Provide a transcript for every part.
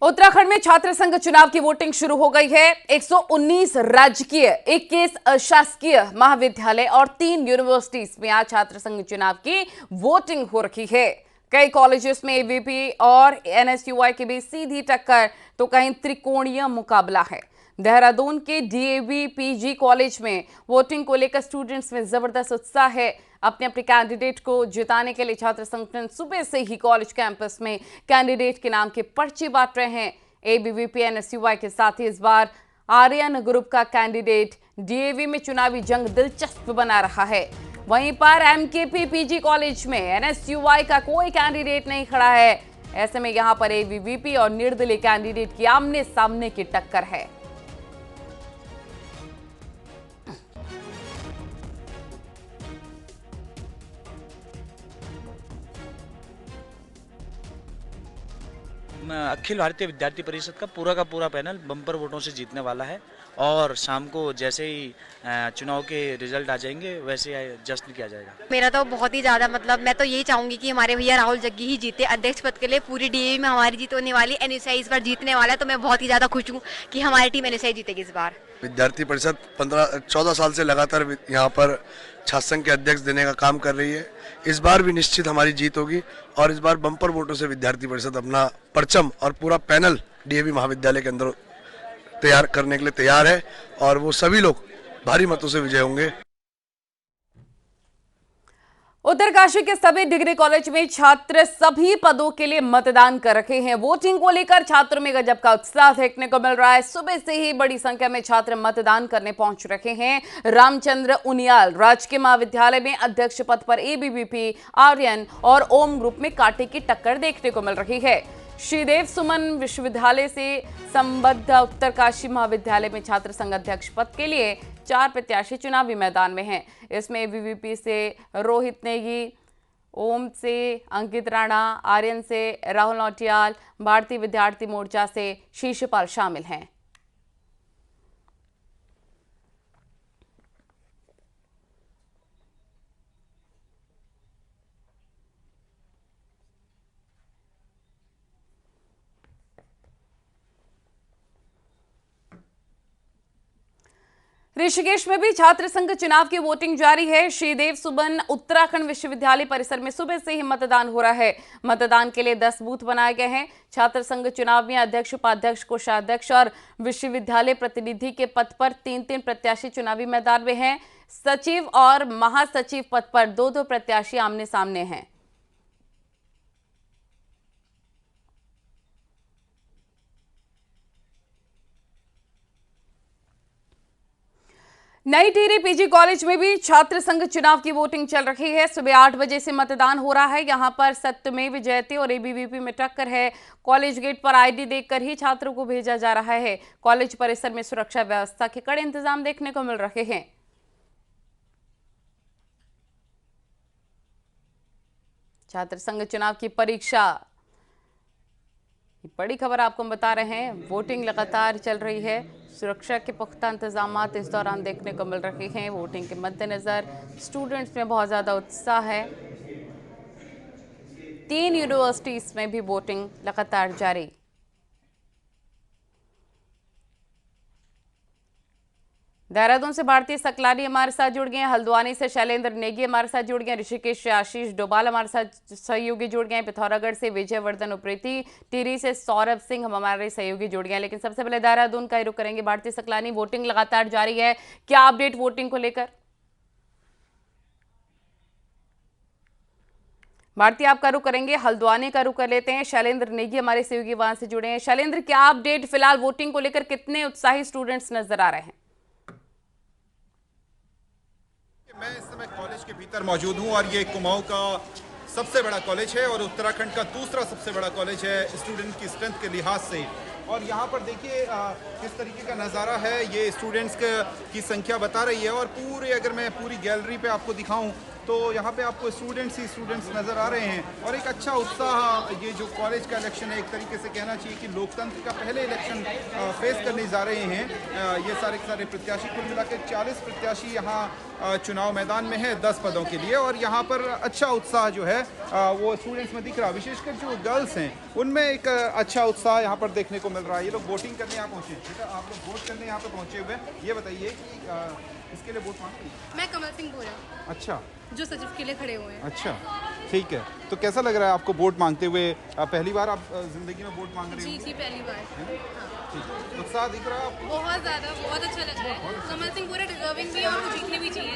उत्तराखंड में छात्र संघ चुनाव की वोटिंग शुरू हो गई है। 119 राजकीय, 21 अशासकीय महाविद्यालय और 3 यूनिवर्सिटीज में आज छात्र संघ चुनाव की वोटिंग हो रही है। कई कॉलेजेस में एबीवीपी और एनएसयूआई के बीच सीधी टक्कर तो कहीं त्रिकोणीय मुकाबला है। देहरादून के डीएवी पीजी कॉलेज में वोटिंग को लेकर स्टूडेंट्स में जबरदस्त उत्साह है। अपने अपने कैंडिडेट को जिताने के लिए छात्र संगठन सुबह से ही कॉलेज कैंपस में कैंडिडेट के नाम के पर्चे बांट रहे हैं। एबीवीपी एनएसयूआई के साथ ही इस बार आर्यन ग्रुप का कैंडिडेट डीएवी में चुनावी जंग दिलचस्प बना रहा है। वहीं पर एमकेपी पीजी कॉलेज में एनएसयूआई का कोई कैंडिडेट नहीं खड़ा है। ऐसे में यहां पर एबीवीपी और निर्दलीय कैंडिडेट की आमने सामने की टक्कर है। अखिल भारतीय विद्यार्थी परिषद का पूरा पैनल बम्पर वोटों से जीतने वाला है और शाम को जैसे ही चुनाव के रिजल्ट आ जाएंगे वैसे जश्न किया जाएगा। मेरा तो बहुत ही ज्यादा मैं तो यही चाहूंगी कि हमारे भैया राहुल जग्गी ही जीते अध्यक्ष पद के लिए। पूरी डीएवी में हमारी जीत होने वाली, एनएसयूआई इस बार जीतने वाला है, तो मैं बहुत ही ज्यादा खुश हूँ कि हमारी टीम एनएसयूआई जीतेगी इस बार। विद्यार्थी परिषद 14 साल से लगातार यहाँ पर छात्र संघ के अध्यक्ष देने का काम कर रही है। इस बार भी निश्चित हमारी जीत होगी और इस बार बम्पर वोटों से विद्यार्थी परिषद अपना परचम और पूरा पैनल डीएवी महाविद्यालय के अंदर तैयार करने के लिए तैयार है और वो सभी लोग भारी मतों से विजय होंगे। उत्तरकाशी के सभी डिग्री कॉलेज में छात्र सभी पदों के लिए मतदान कर रहे हैं। वोटिंग को लेकर छात्रों में गजब का उत्साह देखने को मिल रहा है। सुबह से ही बड़ी संख्या में छात्र मतदान करने पहुंच रहे हैं। रामचंद्र उनियाल राजकीय महाविद्यालय में अध्यक्ष पद पर एबीवीपी, आर्यन और ओम ग्रुप में कांटे की टक्कर देखने को मिल रही है। श्रीदेव सुमन विश्वविद्यालय से संबद्ध उत्तरकाशी महाविद्यालय में छात्र संघ अध्यक्ष पद के लिए 4 प्रत्याशी चुनावी मैदान में हैं। इसमें एबीवीपी से रोहित नेगी, ओम से अंकित राणा, आर्यन से राहुल नौटियाल, भारतीय विद्यार्थी मोर्चा से शीशपाल शामिल हैं। ऋषिकेश में भी छात्र संघ चुनाव की वोटिंग जारी है। श्रीदेव सुमन उत्तराखंड विश्वविद्यालय परिसर में सुबह से ही मतदान हो रहा है। मतदान के लिए 10 बूथ बनाए गए हैं। छात्र संघ चुनाव में अध्यक्ष, उपाध्यक्ष, कोषाध्यक्ष और विश्वविद्यालय प्रतिनिधि के पद पर 3-3 प्रत्याशी चुनावी मैदान में हैं। सचिव और महासचिव पद पर 2-2 प्रत्याशी आमने सामने हैं। नई टिहरी पीजी कॉलेज में भी छात्र संघ चुनाव की वोटिंग चल रही है। सुबह 8 बजे से मतदान हो रहा है। यहां पर सत्यमेव जयते और एबीवीपी में टक्कर है। कॉलेज गेट पर आईडी देखकर ही छात्रों को भेजा जा रहा है। कॉलेज परिसर में सुरक्षा व्यवस्था के कड़े इंतजाम देखने को मिल रहे हैं। छात्र संघ चुनाव की परीक्षा, बड़ी खबर आपको बता रहे हैं। वोटिंग लगातार चल रही है। सुरक्षा के पुख्ता इंतजाम इस दौरान देखने को मिल रहे हैं। वोटिंग के मद्देनजर स्टूडेंट्स में बहुत ज़्यादा उत्साह है। 3 यूनिवर्सिटीज में भी वोटिंग लगातार जारी। देहरादून से भारतीय सकलानी हमारे साथ जुड़ गए हैं। हल्द्वानी से शैलेंद्र नेगी हमारे साथ जुड़ गए। ऋषिकेश से आशीष डोभाल हमारे साथ सहयोगी जुड़ गए। पिथौरागढ़ से विजयवर्धन उप्रेती, टिहरी से सौरभ सिंह हमारे सहयोगी जुड़ गए। लेकिन सबसे पहले देहरादून का ही रुख करेंगे। भारतीय सकलानी, वोटिंग लगातार जारी है, क्या अपडेट वोटिंग को लेकर? भारतीय, आपका रुख करेंगे, हल्द्वानी का रुख कर लेते हैं। शैलेंद्र नेगी हमारे सहयोगी वहां से जुड़े हैं। शैलेंद्र, क्या अपडेट फिलहाल वोटिंग को लेकर, कितने उत्साही स्टूडेंट्स नजर आ रहे हैं? मैं इस समय कॉलेज के भीतर मौजूद हूं और ये कुमाऊं का सबसे बड़ा कॉलेज है और उत्तराखंड का दूसरा सबसे बड़ा कॉलेज है स्टूडेंट की स्ट्रेंथ के लिहाज से। और यहाँ पर देखिए किस तरीके का नज़ारा है। ये स्टूडेंट्स की संख्या बता रही है और पूरे, अगर मैं पूरी गैलरी पे आपको दिखाऊं तो यहाँ पे आपको स्टूडेंट्स ही स्टूडेंट्स नज़र आ रहे हैं और एक अच्छा उत्साह। ये जो कॉलेज का इलेक्शन है, एक तरीके से कहना चाहिए कि लोकतंत्र का पहले इलेक्शन फेस करने जा रहे हैं। ये सारे के सारे प्रत्याशी, कुल मिलाकर 40 प्रत्याशी यहाँ चुनाव मैदान में है 10 पदों के लिए, और यहाँ पर अच्छा उत्साह जो है वो स्टूडेंट्स में दिख रहा है। विशेषकर जो गर्ल्स हैं उनमें एक अच्छा उत्साह यहाँ पर देखने को मिल रहा है। ये लोग वोटिंग करने यहाँ पहुँचे, बेटा आप लोग वोट करने यहाँ पे पहुँचे हुए हैं। ये बताइए कि इसके लिए वोट मांग रही है? मैं कमल सिंह बोरा, अच्छा, जो सचिव के लिए खड़े हुए हैं। अच्छा, ठीक है। तो कैसा लग रहा है आपको वोट मांगते हुए? पहली बार आप जिंदगी में वोट मांग रहे जी हो? जी, पहली बार। ठीक, उत्साह दिख रहा है आपको? बहुत ज़्यादा, बहुत अच्छा लग रहा है। कमल सिंह पूरा डिजर्विंग भी है और वो जीतने भी चाहिए।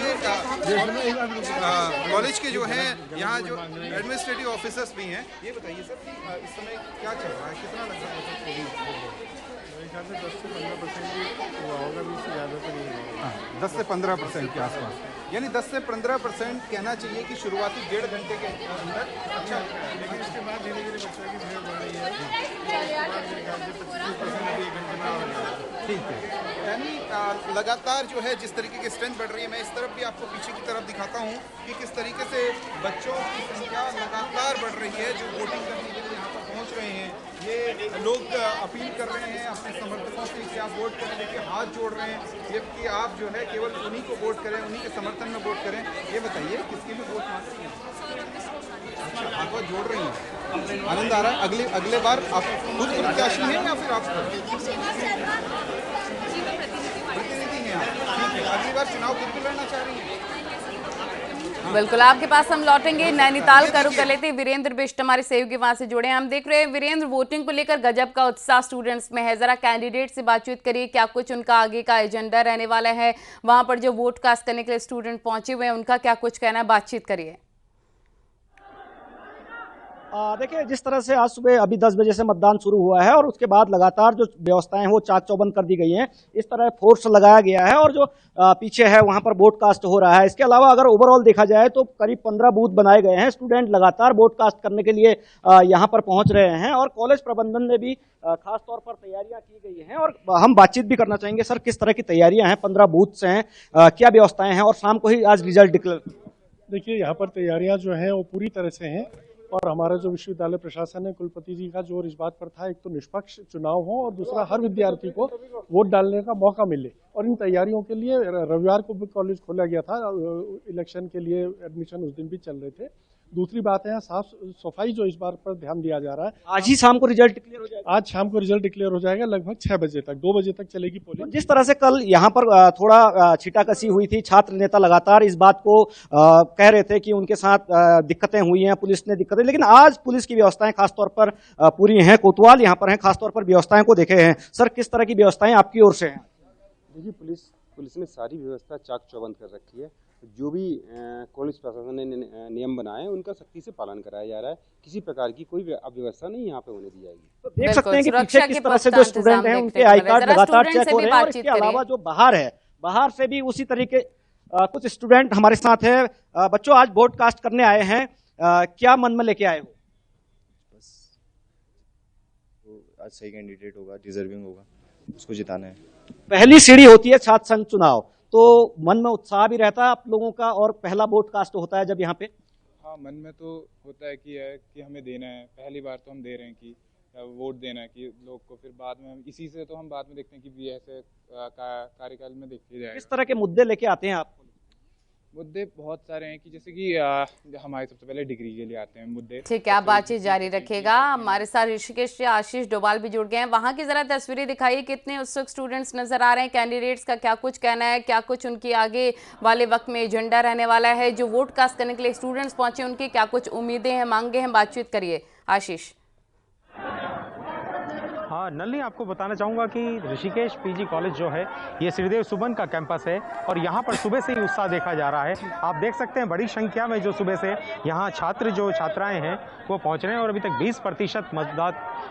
ये कॉलेज के जो हैं यहाँ जो एडमिनिस्ट्रेटिव ऑफिसर्स भी हैं, ये बताइए सर कि इस समय क्या चल रहा है, कितना लग रहा है? 10 से 15% हुआ होगा, 20 से ज़्यादा तो नहीं होगा। 10 से 15% के आसपास, यानी 10 से 15% कहना चाहिए कि शुरुआती 1.5 घंटे के अंदर। अच्छा, लेकिन इसके बाद धीरे धीरे बच्चों की भीड़ बढ़ रही है। मेरे ख्याल से 25% अभी 1 घंटे में आ जाएगा। ठीक है, यानी लगातार जो है जिस तरीके की स्ट्रेंथ बढ़ रही है। मैं इस तरफ भी आपको पीछे की तरफ दिखाता हूँ कि किस तरीके से बच्चों की संख्या लगातार बढ़ रही है जो वोटिंग करने के लिए यहाँ पर पहुँच रहे हैं। ये लोग अपील कर रहे हैं अपने समर्थकों से कि आप वोट करें, देखिए हाथ जोड़ रहे हैं ये कि आप जो है केवल उन्हीं को वोट करें, उन्हीं के समर्थन में वोट करें। ये बताइए किसके लिए वोट मांग रही हैं? अच्छा, आप वोट जोड़ रही हैं, आनंद आ रहा है। अगले बार आप खुद प्रत्याशी हैं या फिर आप प्रतिनिधि हैं? ठीक है, अगली बार चुनाव खुद भी लड़ना चाह रही हैं? बिल्कुल, आपके पास हम लौटेंगे। नैनीताल का रुख कर लेते हैं। वीरेंद्र बिष्ट हमारे सहयोगी वहां से जुड़े हैं। हम देख रहे हैं वीरेंद्र, वोटिंग को लेकर गजब का उत्साह स्टूडेंट्स में है। जरा कैंडिडेट से बातचीत करिए, क्या कुछ उनका आगे का एजेंडा रहने वाला है? वहां पर जो वोट कास्ट करने के लिए स्टूडेंट पहुंचे हुए हैं उनका क्या कुछ कहना है? बातचीत करिए। देखिए, जिस तरह से आज सुबह अभी 10 बजे से मतदान शुरू हुआ है और उसके बाद लगातार जो व्यवस्थाएं हैं वो चाक चौबंद कर दी गई हैं। इस तरह फोर्स लगाया गया है और जो पीछे है वहां पर वोट कास्ट हो रहा है। इसके अलावा अगर ओवरऑल देखा जाए तो करीब 15 बूथ बनाए गए हैं। स्टूडेंट लगातार वोट कास्ट करने के लिए यहां पर पहुंच रहे हैं और कॉलेज प्रबंधन ने भी खास तौर पर तैयारियां की गई हैं और हम बातचीत भी करना चाहेंगे। सर, किस तरह की तैयारियां हैं? 15 बूथ हैं, क्या व्यवस्थाएं हैं और शाम को ही आज रिजल्ट डिक्लेयर? देखिए, यहाँ पर तैयारियां जो हैं वो पूरी तरह से हैं और हमारा जो विश्वविद्यालय प्रशासन है, कुलपति जी का जोर इस बात पर था, एक तो निष्पक्ष चुनाव हो और दूसरा हर विद्यार्थी को वोट डालने का मौका मिले। और इन तैयारियों के लिए रविवार को भी कॉलेज खोला गया था। इलेक्शन के लिए एडमिशन उस दिन भी चल रहे थे। दूसरी बात है साफ सफाई, जो इस बार पर ध्यान दिया जा रहा है। आज ही शाम को रिजल्ट डिक्लेयर हो जाएगा? आज शाम को रिजल्ट डिक्लेयर हो जाएगा, लगभग 6 बजे तक, 2 बजे तक चलेगी पोलिंग। जिस तरह से कल यहाँ पर थोड़ा छीटाकशी हुई थी, छात्र नेता लगातार इस बात को कह रहे थे कि उनके साथ दिक्कतें हुई हैं, पुलिस ने दिक्कतें, लेकिन आज पुलिस की व्यवस्थाएं खासतौर पर पूरी हैं। कोतवाल यहाँ पर हैं, खासतौर पर व्यवस्थाएं को देखे हैं। सर, किस तरह की व्यवस्थाएं आपकी ओर से हैं? देखिए, पुलिस ने सारी व्यवस्था चाक चौबंद कर रखी है। जो भी कॉलेज प्रशासन ने नियम बनाए हैं उनका सख्ती से पालन कराया जा रहा है। किसी प्रकार की कोई अव्यवस्था नहीं यहाँ पे होने दी जाएगी। तो देख सकते हैं कि पीछे किस तरह से जो स्टूडेंट हैं उनके आई कार्ड लगातार चेक हो रहे हैं और इसके अलावा जो बाहर है, बाहर से भी उसी तरीके कुछ स्टूडेंट हमारे साथ है। बच्चों, आज वोट कास्ट करने आए हैं, क्या मन में लेके आए हो? बस तो आज सही कैंडिडेट होगा, डिजर्विंग होगा, उसको जिताना है। पहली सीढ़ी होती है छात्र संघ चुनाव, तो मन में उत्साह भी रहता है आप लोगों का और पहला वोट कास्ट होता है जब यहाँ पे? हाँ, मन में तो होता है कि हमें देना है। पहली बार तो हम दे रहे हैं कि वोट देना है कि लोग को, फिर बाद में हम इसी से तो हम बाद में देखते हैं कि भी ऐसे कार्यकाल में देखते जाएगा। किस तरह के मुद्दे लेके आते हैं आप? मुद्दे बहुत सारे हैं कि जैसे कि हमारे सबसे पहले डिग्री के लिए आते हैं मुद्दे। ठीक है, आप बातचीत जारी रखिएगा। हमारे साथ ऋषिकेश से आशीष डोभाल भी जुड़ गए हैं। वहां की जरा तस्वीरें दिखाइए, कितने उत्सुक स्टूडेंट्स नजर आ रहे हैं? कैंडिडेट्स का क्या कुछ कहना है? क्या कुछ उनकी आगे वाले वक्त में एजेंडा रहने वाला है? जो वोट कास्ट करने के लिए स्टूडेंट्स पहुंचे उनकी क्या कुछ उम्मीदें हैं, मांगे हैं? बातचीत करिए आशीष। हाँ नलिनी, आपको बताना चाहूँगा कि ऋषिकेश पीजी कॉलेज जो है ये श्रीदेव सुमन का कैंपस है और यहाँ पर सुबह से ही उत्साह देखा जा रहा है। आप देख सकते हैं बड़ी संख्या में जो सुबह से यहाँ छात्राएं हैं वो पहुँच रहे हैं और अभी तक 20%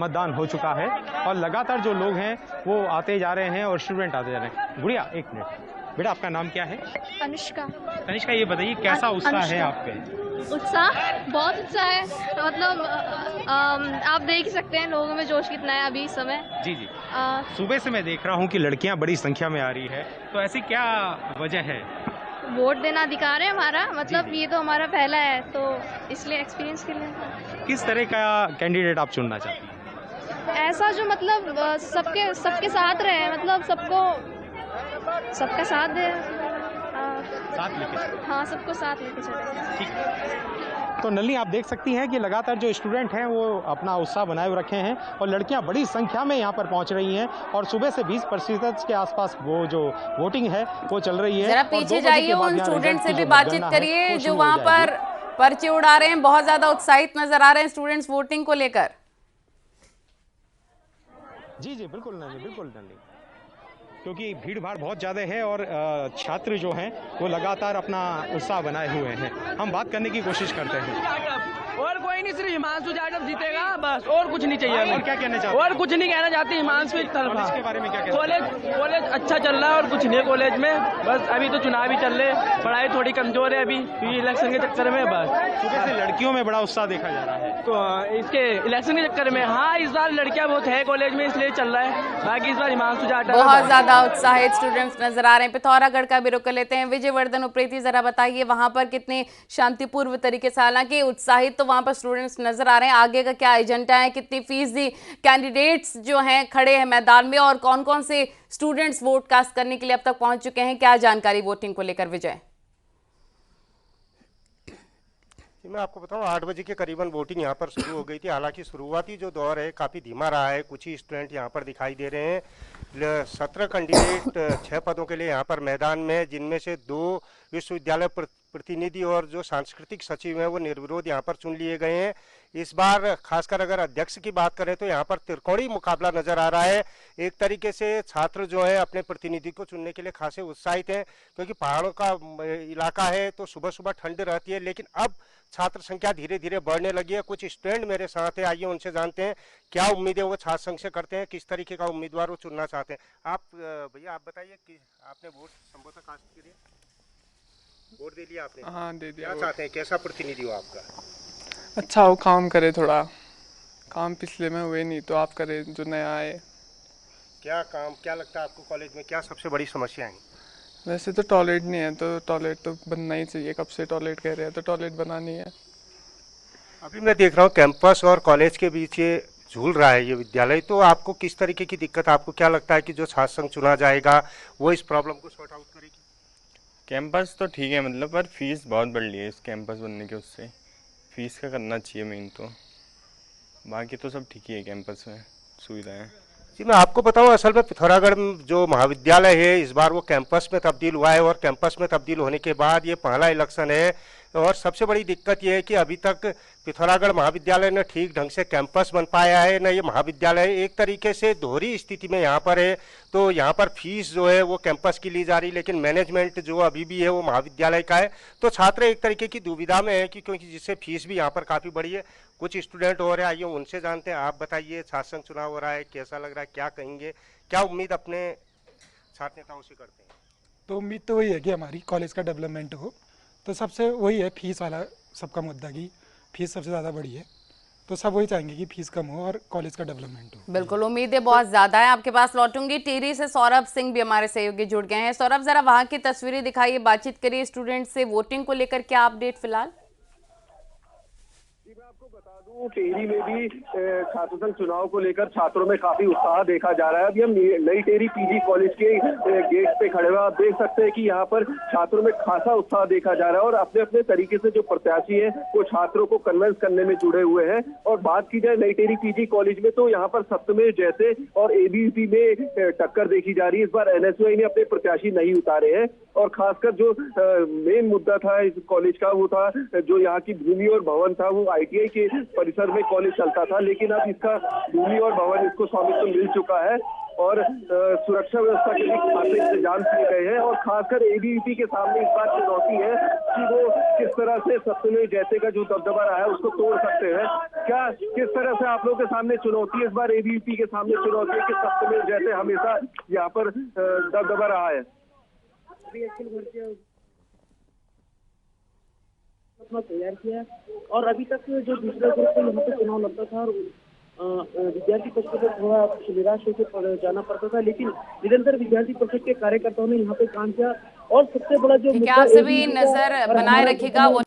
मतदान हो चुका है और लगातार जो लोग हैं वो आते जा रहे हैं और स्टूडेंट आते जा रहे हैं। गुड़िया, एक मिनट बेटा, आपका नाम क्या है? तनिष्का। तनिष्का, ये बताइए कैसा उत्साह है आपके? उत्साह, बहुत उत्साह है। मतलब आप देख सकते हैं लोगों में जोश कितना है अभी इस समय। जी जी। सुबह से मैं देख रहा हूँ कि लड़कियाँ बड़ी संख्या में आ रही है, तो ऐसी क्या वजह है? वोट देना अधिकार है हमारा, मतलब ये तो हमारा पहला है, तो इसलिए एक्सपीरियंस के लिए। किस तरह का कैंडिडेट आप चुनना चाहते हैं? ऐसा जो मतलब सबके साथ रहे, मतलब सबका साथ दे। साथ लेके चले। हाँ, सबको साथ लेके चले। ठीक। तो नलिनी, आप देख सकती हैं कि लगातार जो स्टूडेंट हैं वो अपना उत्साह बनाए हुए रखे हैं और लड़कियां बड़ी संख्या में यहाँ पर पहुंच रही हैं और सुबह से 20% के आसपास वो जो वोटिंग है वो चल रही है। जरा पीछे जाइए, उन स्टूडेंट से भी बातचीत करिए जो वहां पर पर्चे उड़ा रहे हैं। बहुत ज्यादा उत्साहित नजर आ रहे हैं स्टूडेंट्स वोटिंग को लेकर। जी जी बिल्कुल नलिनी, क्योंकि भीड़ भाड़ बहुत ज़्यादा है और छात्र जो हैं वो लगातार अपना उत्साह बनाए हुए हैं। हम बात करने की कोशिश करते हैं। और कोई नहीं, सिर्फ हिमांशु जाटव जीतेगा बस, और कुछ नहीं चाहिए हमें। और क्या कहना चाहते हैं? और कुछ नहीं कहना चाहती। हिमांशु कॉलेज के बारे में क्या कहते हैं? कॉलेज अच्छा चल रहा है और कुछ नहीं है कॉलेज में, बस अभी तो चुनाव ही चल रहे, पढ़ाई थोड़ी कमजोर है अभी इलेक्शन के चक्कर में। बस सुबह से लड़कियों में बड़ा उत्साह देखा जा रहा है तो इसके इलेक्शन के चक्कर में। हाँ, इस बार लड़कियां बहुत है कॉलेज में, इसलिए चल रहा है। बाकी इस बार हिमांशु जाटव बहुत ज्यादा उत्साहित स्टूडेंट्स नजर आ रहे हैं। पिथौरागढ़ का भी रुख कर लेते हैं। विजयवर्धन उप्रेती, जरा बताइए वहां पर कितने शांतिपूर्व तरीके से, हालांकि उत्साहित तो वहां पर स्टूडेंट्स नजर आ रहे हैं, आगे का क्या एजेंडा है, कितनी फीसदी कैंडिडेट्स जो हैं खड़े हैं मैदान में और कौन कौन से स्टूडेंट्स वोट कास्ट करने के लिए अब तक पहुंच चुके हैं, क्या जानकारी वोटिंग को लेकर? विजय, मैं आपको बताऊं 8 बजे के करीबन वोटिंग यहाँ पर शुरू हो गई थी। हालांकि शुरुआती जो दौर है काफ़ी धीमा रहा है। कुछ ही स्टूडेंट यहाँ पर दिखाई दे रहे हैं। 17 कैंडिडेट 6 पदों के लिए यहाँ पर मैदान में है, जिनमें से 2 विश्वविद्यालय प्रतिनिधि और जो सांस्कृतिक सचिव हैं वो निर्विरोध यहाँ पर चुन लिए गए हैं। इस बार खासकर अगर अध्यक्ष की बात करें तो यहाँ पर त्रिकोणीय मुकाबला नजर आ रहा है। एक तरीके से छात्र जो है अपने प्रतिनिधि को चुनने के लिए खासे उत्साहित हैं, क्योंकि पहाड़ों का इलाका है तो सुबह सुबह ठंड रहती है, लेकिन अब छात्र संख्या धीरे धीरे बढ़ने लगी है। कुछ स्टूडेंट मेरे साथ है, आइए उनसे जानते हैं क्या उम्मीदें वो छात्र संघ से करते हैं, किस तरीके का उम्मीदवार वो चुनना चाहते हैं। आप भैया आप बताइए कि आपने वोट संभवतः कास्ट के लिए वोट दे लिया आपने? हाँ, दे दिया। क्या चाहते हैं, कैसा प्रतिनिधि हो आपका? अच्छा हो, काम करे, थोड़ा काम पिछले में हुए नहीं तो आप करे जो नया आए। क्या काम, क्या लगता है आपको कॉलेज में क्या सबसे बड़ी समस्या है? वैसे तो टॉयलेट नहीं है, तो टॉयलेट तो बनना ही चाहिए। कब से टॉयलेट कह रहे हैं, तो टॉयलेट बनानी है। अभी मैं देख रहा हूँ कैंपस और कॉलेज के बीच ये झूल रहा है ये विद्यालय, तो आपको किस तरीके की दिक्कत, आपको क्या लगता है कि जो छात्र संघ चुना जाएगा वो इस प्रॉब्लम को सॉर्ट आउट करेगी? कैंपस तो ठीक है मतलब, पर फीस बहुत बढ़ रही है इस कैंपस बनने के, उससे फीस का करना चाहिए मेन तो। बाकी तो सब ठीक ही है कैंपस में सुविधाएं। जी मैं आपको बताऊं, असल में पिथौरागढ़ जो महाविद्यालय है इस बार वो कैंपस में तब्दील हुआ है और कैंपस में तब्दील होने के बाद ये पहला इलेक्शन है। और सबसे बड़ी दिक्कत ये है कि अभी तक पिथौरागढ़ महाविद्यालय ने ठीक ढंग से कैंपस बन पाया है न ये महाविद्यालय एक तरीके से दोहरी स्थिति में यहाँ पर है। तो यहाँ पर फीस जो है वो कैंपस की ली जा रही, लेकिन मैनेजमेंट जो अभी भी है वो महाविद्यालय का है। तो छात्र एक तरीके की दुविधा में है कि क्योंकि जिससे फीस भी यहाँ पर काफ़ी बड़ी है। कुछ स्टूडेंट हो रहे हैं, आइए उनसे जानते हैं। आप बताइए, छात्र संघ चुनाव हो रहा है, कैसा लग रहा है, क्या कहेंगे, क्या उम्मीद अपने छात्र नेताओं से करते हैं? तो उम्मीद तो वही है कि हमारी कॉलेज का डेवलपमेंट हो, तो सबसे वही है फीस वाला सबका मुद्दा की फीस सबसे ज़्यादा बड़ी है, तो सब वही चाहेंगे कि फीस कम हो और कॉलेज का डेवलपमेंट हो। बिल्कुल, उम्मीदें बहुत ज़्यादा है। आपके पास लौटूंगी। टिहरी से सौरभ सिंह भी हमारे सहयोगी जुड़ गए हैं। सौरभ, जरा वहाँ की तस्वीरें दिखाइए, बातचीत करिए स्टूडेंट से। वोटिंग को लेकर क्या अपडेट फिलहाल? टिहरी में भी छात्र संघ चुनाव को लेकर छात्रों में काफी उत्साह देखा जा रहा है। अभी हम नई टिहरी पीजी कॉलेज के गेट पे खड़े हुए, आप देख सकते हैं कि यहाँ पर छात्रों में खासा उत्साह देखा जा रहा है और अपने अपने तरीके से जो प्रत्याशी है वो छात्रों को कन्विंस करने में जुड़े हुए हैं। और बात की जाए नई टिहरी पीजी कॉलेज में तो यहाँ पर सप्तमेश जैसे और एबीवीपी में टक्कर देखी जा रही है। इस बार एनएसयूआई ने अपने प्रत्याशी नहीं उतारे हैं और खासकर जो मेन मुद्दा था इस कॉलेज का वो था जो यहाँ की भूमि और भवन था, वो आईटीआई के परिसर में कॉलेज चलता था, लेकिन अब इसका भूमि और भवन इसको स्वामित्व मिल चुका है और सुरक्षा व्यवस्था के भी खासे इंतजाम किए गए हैं। और खासकर एबीवीपी के सामने इस बात चुनौती है कि वो किस तरह से सप्तमेश जैसे का जो दबदबा रहा है उसको तोड़ सकते हैं। क्या किस तरह से आप लोगों के सामने चुनौती है? इस बार एबीवीपी के सामने चुनौती है कि सप्तमेश जैसे हमेशा यहाँ पर दबदबा रहा है। अपना तैयार किया और अभी तक जो दूसरे ग्रुप में यहाँ पे चुनाव लड़ता था और विद्यार्थी परिषद को थोड़ा निराश होकर जाना पड़ता था, लेकिन निरंतर विद्यार्थी परिषद के कार्यकर्ताओं ने यहाँ पे काम किया और सबसे बड़ा जो ठीक है, आप सभी नजर बनाए रखिएगा।